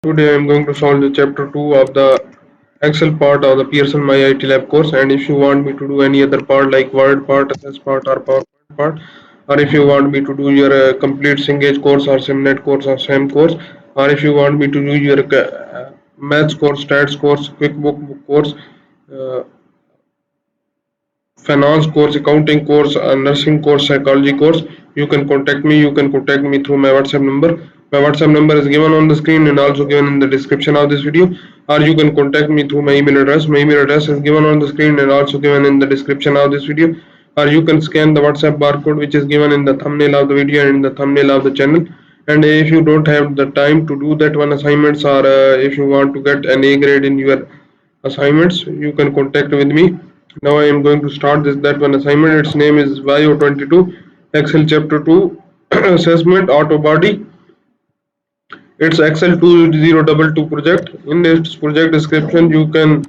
Today I am going to solve the chapter 2 of the Excel part of the Pearson MyITLab course, and if you want me to do any other part like Word part, SS part or PowerPoint part, or if you want me to do your complete Cengage course or SimNet course or SAM course, or if you want me to do your maths course, stats course, QuickBook course, uh, finance course, accounting course, nursing course, psychology course, you can contact me. You can contact me through my WhatsApp number. My WhatsApp number is given on the screen and also given in the description of this video, or you can contact me through my email address. My email address is given on the screen and also given in the description of this video, or you can scan the WhatsApp barcode which is given in the thumbnail of the video and in the thumbnail of the channel. And if you don't have the time to do that one assignments, or if you want to get an A grade in your assignments, you can contact with me. Now I am going to start that one assignment. Its name is YO22 Excel chapter 2 assessment auto body. It's Excel 2022 project. In its project description you can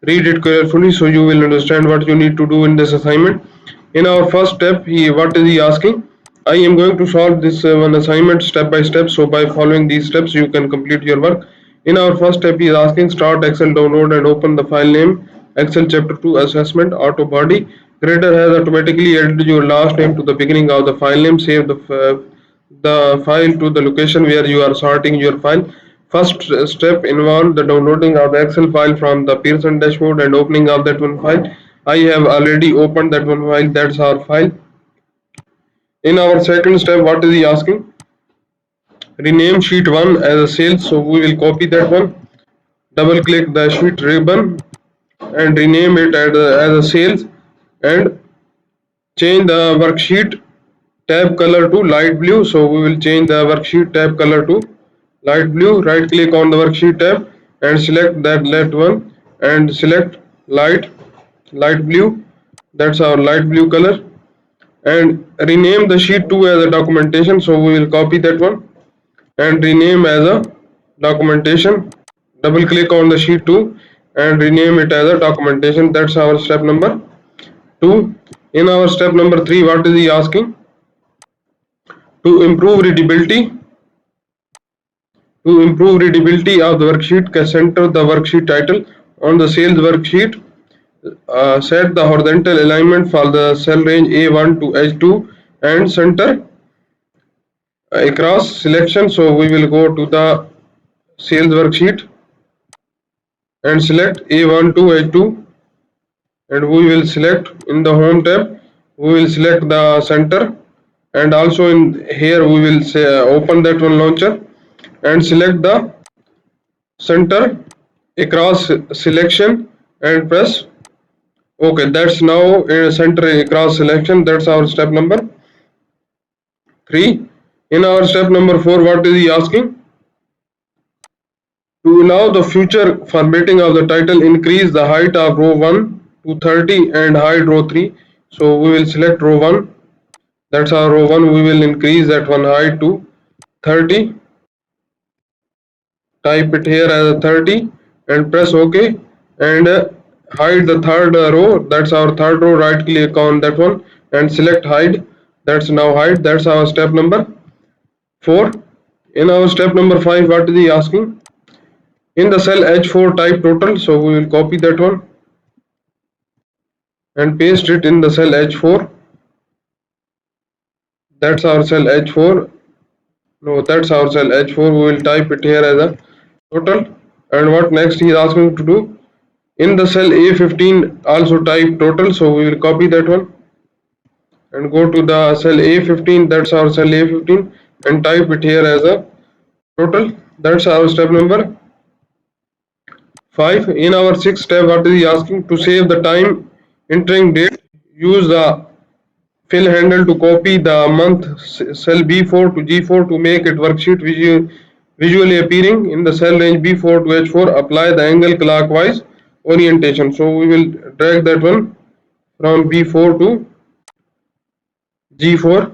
read it carefully so you will understand what you need to do in this assignment. In our first step, what is he asking? I am going to solve this one assignment step by step, so by following these steps you can complete your work. In our first step, he is asking start Excel download and open the file name Excel chapter 2 assessment auto body. Creator has automatically added your last name to the beginning of the file name. Save the file to the location where you are sorting your file. First step involved the downloading of the Excel file from the Pearson dashboard and opening of that one file. I have already opened that one file. That's our file. In our second step, what is he asking? Rename sheet 1 as a sales, so we will copy that one. Double click the sheet ribbon and rename it as a sales, and change the worksheet tab color to light blue. So we will change the worksheet tab color to light blue. Right click on the worksheet tab and select that left one and select light blue. That's our light blue color. And rename the sheet 2 as a documentation, so we will copy that one and rename as a documentation. Double click on the sheet 2 and rename it as a documentation. That's our step number 2. In our step number 3, what is he asking? To improve readability. To improve readability of the worksheet, center the worksheet title on the sales worksheet. Set the horizontal alignment for the cell range A1 to H2 and center across selection. So we will go to the sales worksheet and select A1 to H2, and we will select in the home tab, we will select the center, and also in here we will say, open that one launcher and select the center across selection and press OK. That's now center across selection. That's our step number 3. In our step number 4, what is he asking? To allow the future formatting of the title, increase the height of row 1 to 30 and hide row 3. So we will select row 1. That's our row 1. We will increase that one height to 30. Type it here as a 30 and press OK. And hide the third row. That's our third row. Right click on that one and select hide. That's now hide. That's our step number 4. In our step number 5, what is he asking? In the cell H4, type total. So we will copy that one and paste it in the cell H4. That's our cell H4. No, that's our cell H4. We will type it here as a total. And what next he is asking to do? In the cell A15, also type total. So we will copy that one and go to the cell A15. That's our cell A15 and type it here as a total. That's our step number 5. In our sixth step, what is he asking? To save the time entering date, use the fill handle to copy the month cell B4 to G4 to make it worksheet visually appearing in the cell range B4 to H4. Apply the angle clockwise orientation. So we will drag that one from B4 to G4.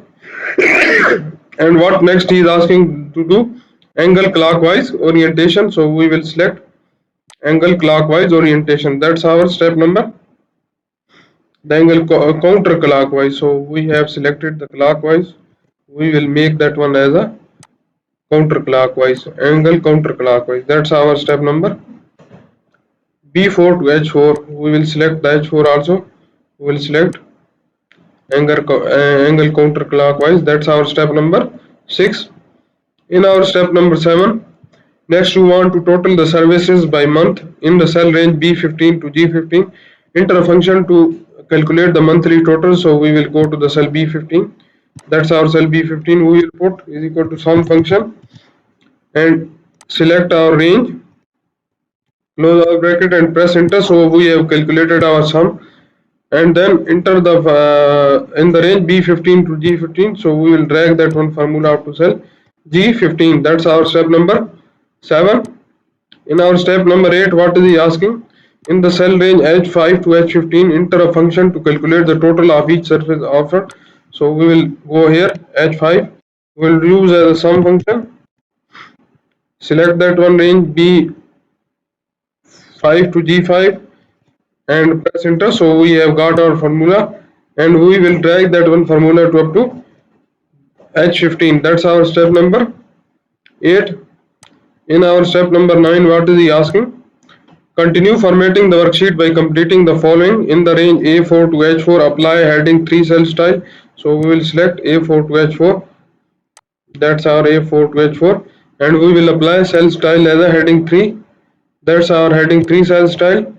And what next he is asking to do? Angle clockwise orientation. So we will select angle clockwise orientation. That's our step number. The angle counterclockwise. So we have selected the clockwise. We will make that one as a counterclockwise, angle counterclockwise. That's our step number B4 to H4. We will select the H4 also. We will select angle counterclockwise. That's our step number 6. In our step number 7, next you want to total the services by month in the cell range B15 to G15. Enter a function to calculate the monthly total. So we will go to the cell B15. That's our cell B15. We will put is equal to sum function and select our range, close our bracket and press enter. So we have calculated our sum, and then enter the in the range B15 to G15. So we will drag that one formula up to cell G15. That's our step number 7. In our step number 8, what is he asking? In the cell range H5 to H15, enter a function to calculate the total of each surface offered. So we will go here H5. We will use as a sum function. Select that one range B5 to G5 and press enter. So we have got our formula, and we will drag that one formula to up to H15. That's our step number 8. In our step number 9, what is he asking? Continue formatting the worksheet by completing the following. In the range A4 to H4, apply heading 3 cell style. So we will select A4 to H4. That's our A4 to H4. And we will apply cell style as a heading 3. That's our heading 3 cell style.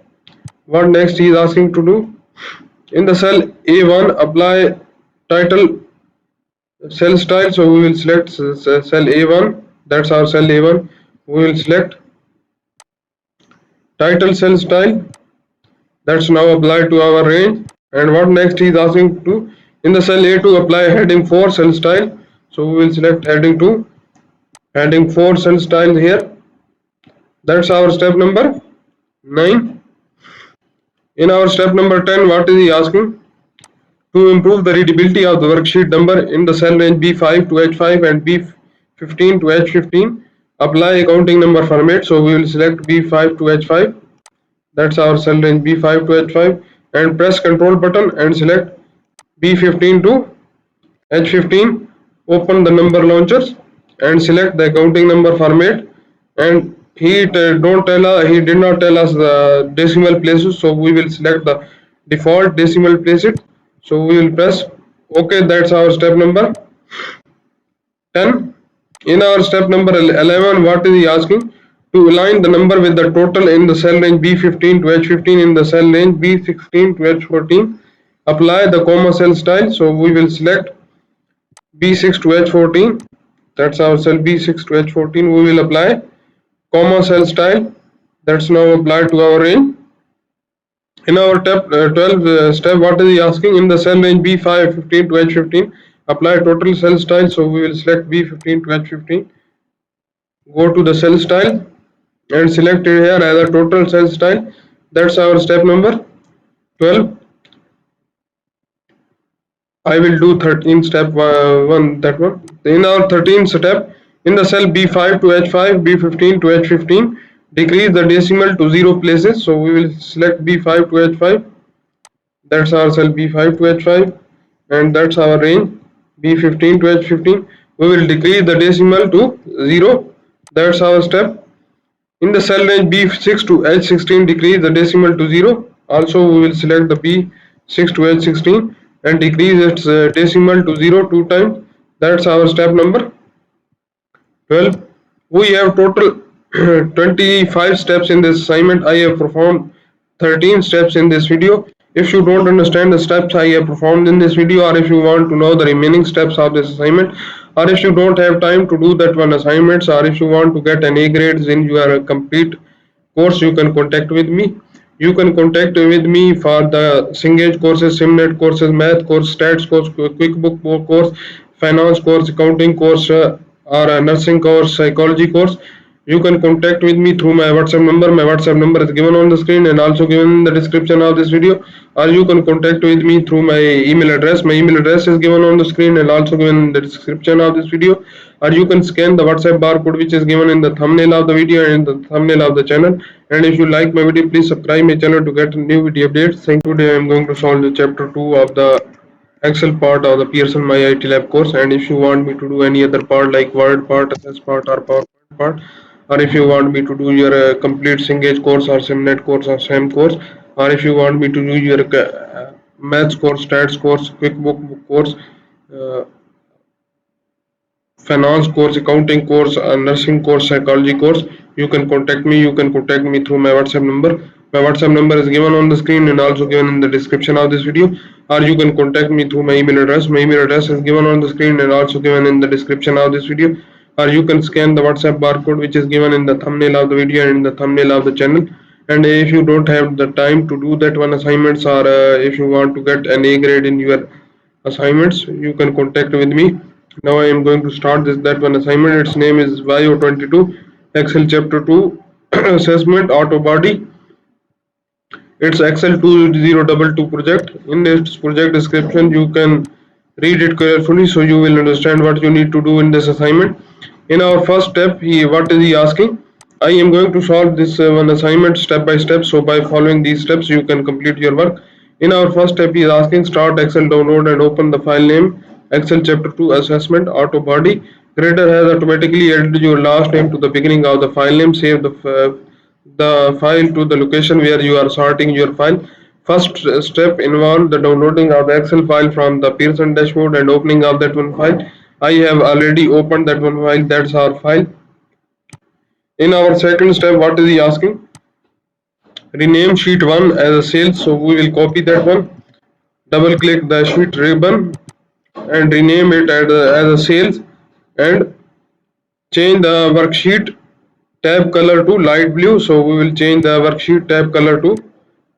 What next he is asking to do? In the cell A1, apply title cell style. So we will select cell A1. That's our cell A1. We will select title cell style. That's now applied to our range. And what next he is asking to do? In the cell A2, apply heading 4 cell style. So we will select heading 2, heading 4 cell style here. That's our step number 9. In our step number 10, what is he asking? To improve the readability of the worksheet number in the cell range B5 to H5 and B15 to H15, apply a counting number format. So we will select B5 to H5. That's our cell range B5 to H5, and press Ctrl button and select B15 to H15. Open the number launchers and select the counting number format. And he did not tell us the decimal places, so we will select the default decimal places. So we will press OK. That's our step number 10. In our step number 11, what is he asking? To align the number with the total in the cell range B15 to H15 in the cell range B16 to H14, apply the comma cell style. So we will select B6 to H14. That's our cell B6 to H14. We will apply comma cell style. That's now applied to our range. In our 12 step, what is he asking? In the cell range B5 15 to H15, apply total cell style. So we will select B15 to H15. Go to the cell style and select it here as a total cell style. That's our step number 12. I will do 13 step 1, that one. In our 13th step, in the cell B5 to H5, B15 to H15, decrease the decimal to 0 places. So we will select B5 to H5. That's our cell B5 to H5, and that's our range B15 to H15. We will decrease the decimal to 0. That's our step. In the cell range B6 to H16, decrease the decimal to 0. Also, we will select the B6 to H16 and decrease its decimal to 0 2 times. That's our step number 12. We have total 25 steps in this assignment. I have performed 13 steps in this video. If you don't understand the steps I have performed in this video, or if you want to know the remaining steps of this assignment, or if you don't have time to do that one assignments, or if you want to get an A grades in your complete course, you can contact with me. You can contact with me for the Cengage courses, Simnet courses, math course, stats course, QuickBook course, finance course, accounting course, or a nursing course, psychology course. You can contact with me through my WhatsApp number. My WhatsApp number is given on the screen and also given in the description of this video. Or you can contact with me through my email address. My email address is given on the screen and also given in the description of this video. Or you can scan the WhatsApp barcode which is given in the thumbnail of the video and the thumbnail of the channel. And if you like my video, please subscribe my channel to get new video updates. Thank you. Today I am going to solve the chapter 2 of the Excel part of the Pearson MyITLab course, and if you want me to do any other part like Word part, SS part, or PowerPoint part, or if you want me to do your complete Cengage course or SimNet course or SAM course, or if you want me to do your maths course, stats course, QuickBook course, uh, finance course, accounting course, nursing course, psychology course, you can contact me. You can contact me through my WhatsApp number. My WhatsApp number is given on the screen and also given in the description of this video, or you can contact me through my email address. My email address is given on the screen and also given in the description of this video, or you can scan the WhatsApp barcode which is given in the thumbnail of the video and in the thumbnail of the channel. And if you don't have the time to do that one assignments, or if you want to get an A grade in your assignments, you can contact with me. Now I am going to start this that one assignment. Its name is YO22 Excel chapter 2 assessment auto body. It's Excel 2022 project. In this project description, you can read it carefully so you will understand what you need to do in this assignment. In our first step, what is he asking? I am going to solve this one assignment step by step. So by following these steps, you can complete your work. In our first step, he is asking start Excel download and open the file name Excel chapter 2 assessment auto body. Grader has automatically added your last name to the beginning of the file name. Save the file to the location where you are sorting your file. First step involved the downloading of the Excel file from the Pearson dashboard and opening of that one file. I have already opened that one file. That's our file. In our second step, what is he asking? Rename sheet 1 as a sales. So we will copy that one. Double click the sheet ribbon and rename it as a sales, and change the worksheet tab color to light blue. So we will change the worksheet tab color to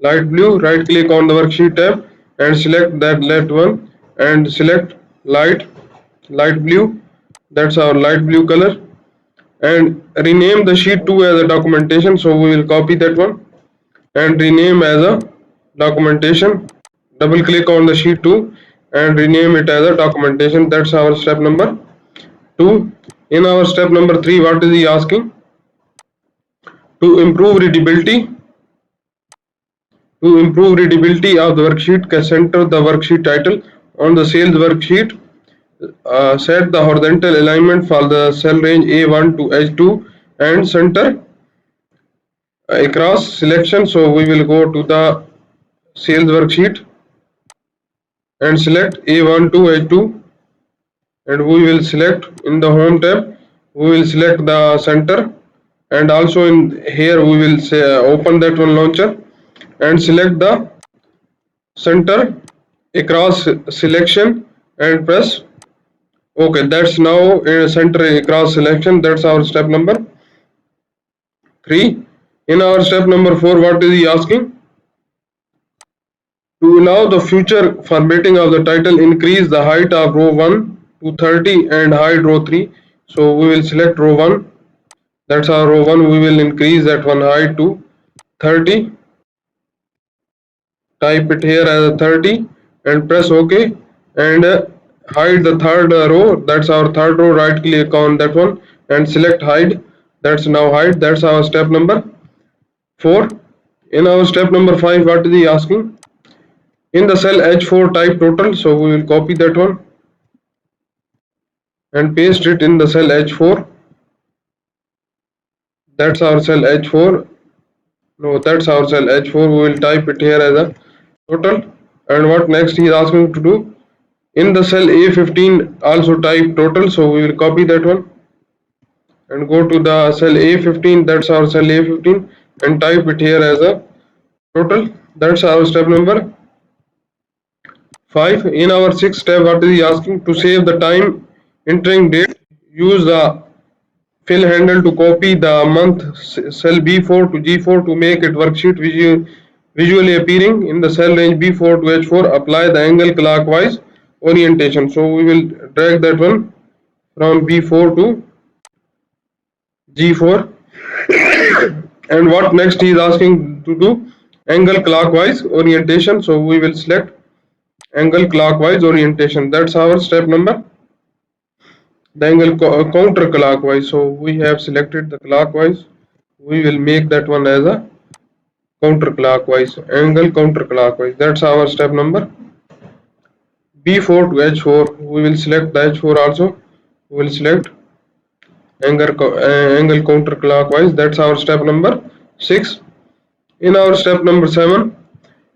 light blue. Right click on the worksheet tab and select that left one and select light blue. That's our light blue color. And rename the sheet 2 as a documentation. So we will copy that one and rename as a documentation. Double click on the sheet 2 and rename it as a documentation. That's our step number 2. In our step number 3, what is he asking? To improve readability. To improve readability of the worksheet, center the worksheet title on the sales worksheet. Set the horizontal alignment for the cell range A1 to H2 and center across selection. So we will go to the sales worksheet and select A1 to H2, and we will select in the home tab, we will select the center, and also in here we will say, open that one launcher and select the center across selection and press OK. That's now center across selection. That's our step number 3. In our step number 4, what is he asking? To allow the future formatting of the title, increase the height of row 1 to 30 and hide row 3. So we will select row 1. That's our row 1. We will increase that one height to 30. Type it here as a 30 and press OK. And hide the third row. That's our third row. Right click on that one and select hide. That's now hide. That's our step number 4. In our step number 5, what is he asking? In the cell H4, type total. So we will copy that one and paste it in the cell H4. That's our cell H4. No, that's our cell H4. We will type it here as a total. And what next he is asking to do? In the cell A15, also type total. So we will copy that one and go to the cell A15. That's our cell A15 and type it here as a total. That's our step number 5. In our sixth step, what is he asking? To save the time entering date, use the fill handle to copy the month cell B4 to G4 to make it worksheet visually appearing in the cell range B4 to H4. Apply the angle clockwise orientation. So we will drag that one from B4 to G4. And what next he is asking to do? Angle clockwise orientation. So we will select angle clockwise orientation. That's our step number. The angle counterclockwise. So we have selected the clockwise. We will make that one as a counterclockwise, angle counterclockwise. That's our step number. B4 to H4. We will select the H4 also. We will select angle counterclockwise. That's our step number 6. In our step number 7,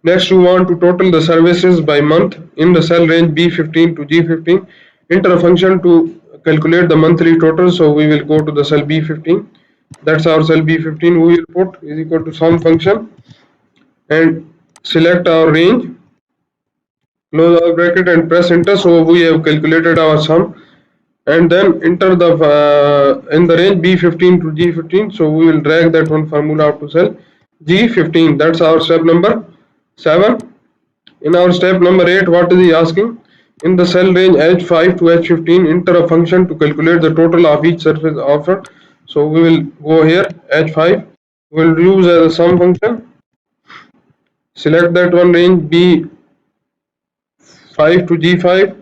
next we want to total the services by month in the cell range B15 to G15. Enter a function to calculate the monthly total. So we will go to the cell B15. That's our cell B15. We will put is equal to sum function and select our range, close our bracket and press enter. So we have calculated our sum, and then enter the in the range B15 to G15. So we will drag that one formula up to cell G15. That's our step number 7. In our step number 8, what is he asking? In the cell range H5 to H15, enter a function to calculate the total of each surface offered. So we will go here H5. We will use as a sum function. Select that one range B5 to G5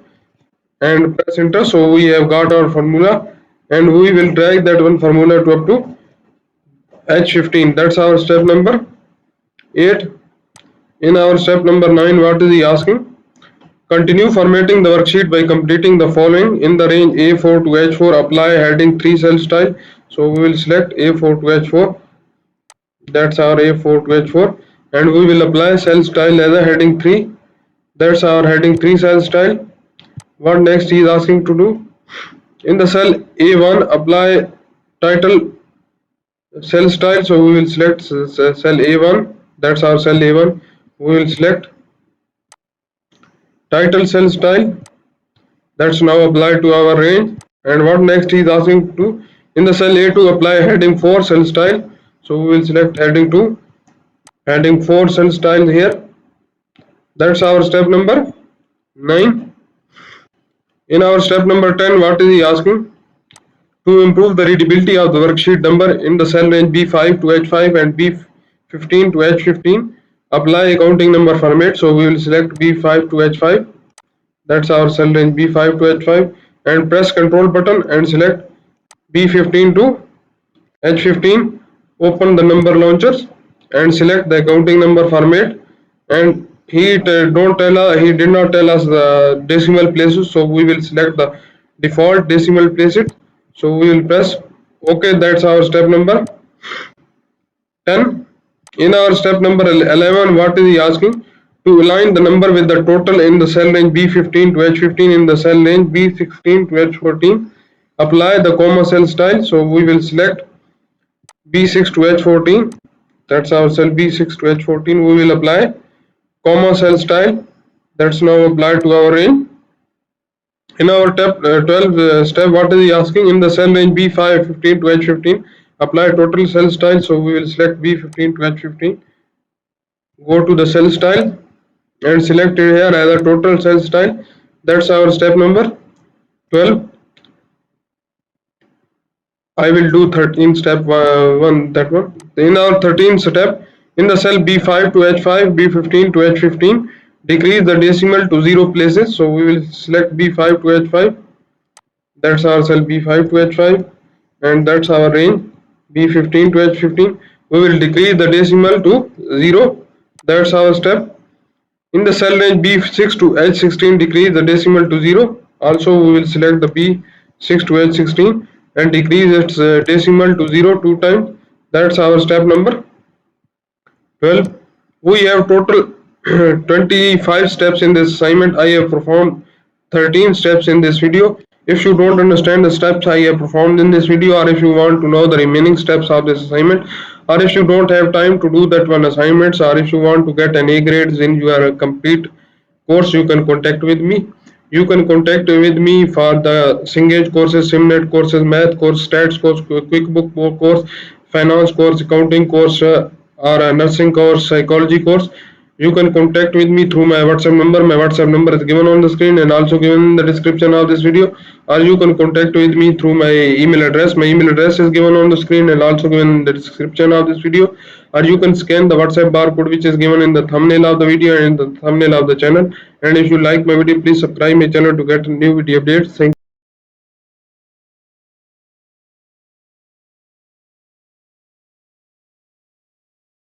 and press enter. So we have got our formula, and we will drag that one formula to up to H15. That's our step number 8. In our step number 9, what is he asking? Continue formatting the worksheet by completing the following. In the range A4 to H4, apply heading 3 cell style. So we will select A4 to H4. That's our A4 to H4. And we will apply cell style as a heading 3. That's our heading 3 cell style. What next he is asking to do? In the cell A1, apply title cell style. So we will select cell A1. That's our cell A1. We will select title cell style. That's now applied to our range. And what next he is asking to? In the cell A2, apply heading 4 cell style. So we will select heading 2, heading 4 cell style here. That's our step number 9. In our step number 10, what is he asking? To improve the readability of the worksheet number in the cell range B5 to H5 and B15 to H15, apply accounting number format. So we will select B5 to H5. That's our cell range B5 to H5, and press control button and select B15 to H15. Open the number launchers and select the accounting number format. And he did not tell us the decimal places, so we will select the default decimal places. So we will press OK. That's our step number 10. In our step number 11, what is he asking? To align the number with the total in the cell range B15 to H15 in the cell range B16 to H14, apply the comma cell style. So we will select B6 to H14. That's our cell B6 to H14. We will apply comma cell style. That's now applied to our range. In our 12 step, what is he asking? In the cell range B5 15 to H15, apply total cell style. So we will select B15 to H15. Go to the cell style and select it here as a total cell style. That's our step number 12. I will do 13 step 1, that one. In our 13th step, in the cell B5 to H5, B15 to H15, decrease the decimal to 0 places. So we will select B5 to H5. That's our cell B5 to H5, and that's our range B15 to H15. We will decrease the decimal to 0. That's our step. In the cell range B6 to H16, decrease the decimal to 0. Also, we will select the B6 to H16 and decrease its decimal to 0 2 times. That's our step number 12. We have total 25 steps in this assignment. I have performed 13 steps in this video. If you don't understand the steps I have performed in this video, or if you want to know the remaining steps of this assignment, or if you don't have time to do that one assignments, or if you want to get an A grades in your complete course, you can contact with me. You can contact with me for the Cengage courses, Simnet courses, math course, stats course, QuickBook course, finance course, accounting course, or a nursing course, psychology course. You can contact with me through my WhatsApp number. My WhatsApp number is given on the screen and also given in the description of this video. Or you can contact with me through my email address. My email address is given on the screen and also given in the description of this video. Or you can scan the WhatsApp barcode which is given in the thumbnail of the video and in the thumbnail of the channel. And if you like my video, please subscribe my channel to get new video updates. Thank you.